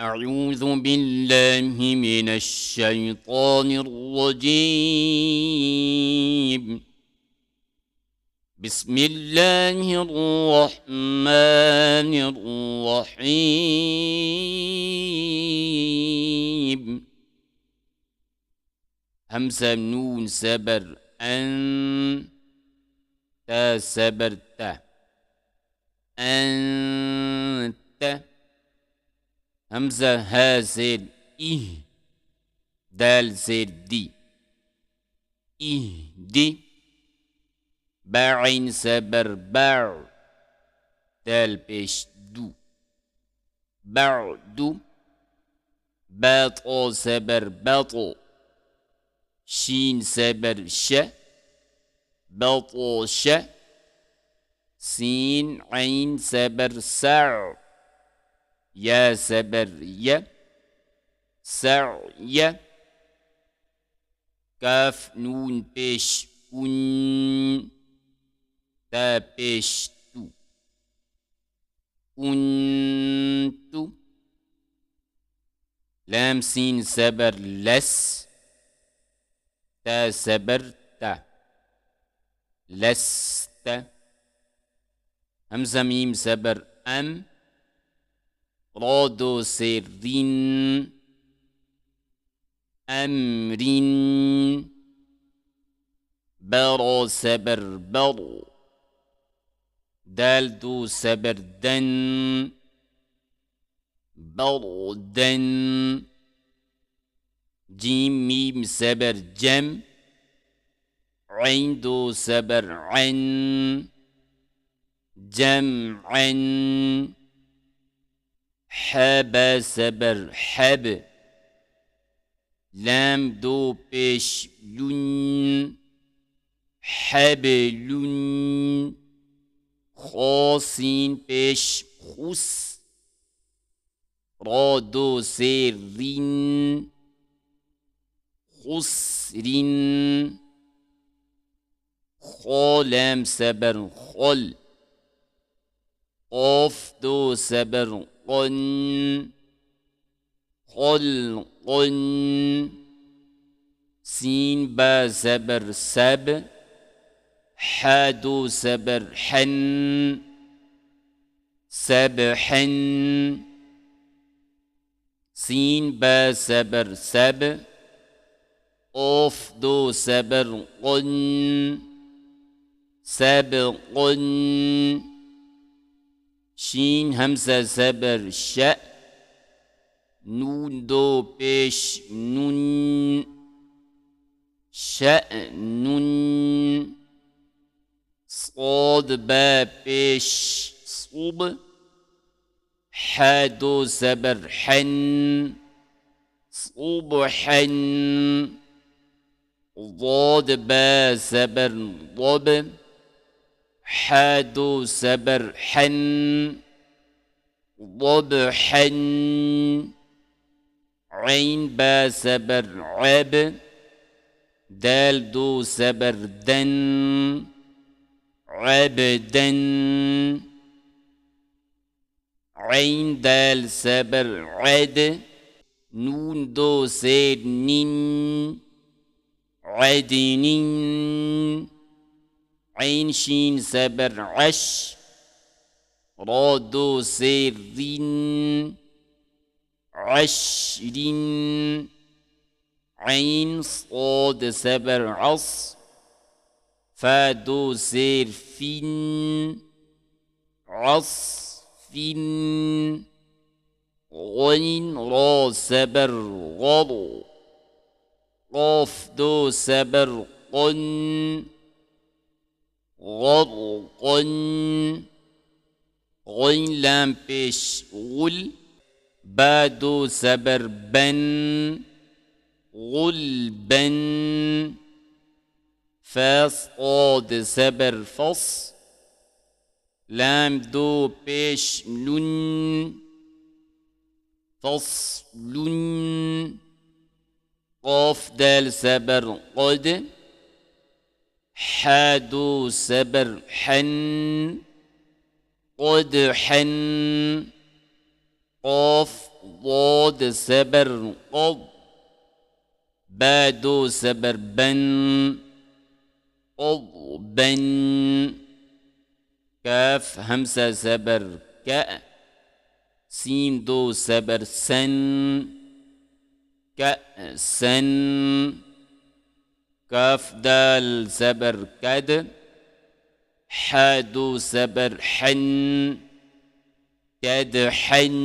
أعوذ بالله من الشيطان الرجيم. بسم الله الرحمن الرحيم. همزة نون سبر أن تا سبر تا أنت. همزة ها زير إيه دال زير دي إيه دي. باعين سبر باع دال بيش دو بعدو. باطو سبر باطو شين سبر ش باطو ش. سين عين سبر سع يا سبر يا سعي. كاف نون بيش أن تا بيش تو أنتو. لام سين سبر لس تا سبر تا لست. همزة ميم سبر أم رادو سرين أمرين. برا سبر برو دال دو سبر دن بردن. جيم ميم سبر جم عين دو سبر عن جمعا. حب سبر حب لام دو بيش لن حبل. خاصين بيش خس رادو سيرين خسرين. خالم سبر خل قاف دو سبر قن خلقن. سين با سبر سب حادو سبر حن سبحن. سين با سبر سب قاف دو سبر قن سبقن. شين همزة سبر شأ نون دو بيش نون شأن. صاد با بيش صوب حادو سبر حن صبحا. ضاد با سبر ضب حادو سبر حن ضبحا. عين با سبر عب دال دو سبر دن عبدا. عين دال سبر عد نون دو سير نين عدن. عين شين سبر عش رادو سير رين عشرين. عين صاد سبر عص فادو سير فين عصفين. غين را سبر غض قاف دو سبر قن غضقن. غين لام بيش غل بادو سبر بن غلبا. فاس قاد سبر فص لام دو بيش لن فصل. قاف دال سبر قد حادو سبر حن قدحا. قاف ضاد زبر قض با دو زبر بن قضبا كاف همزة زبر كأ سين دو زبر سن كأسا كاف دال زبر كد حا دو زبر حن كدحن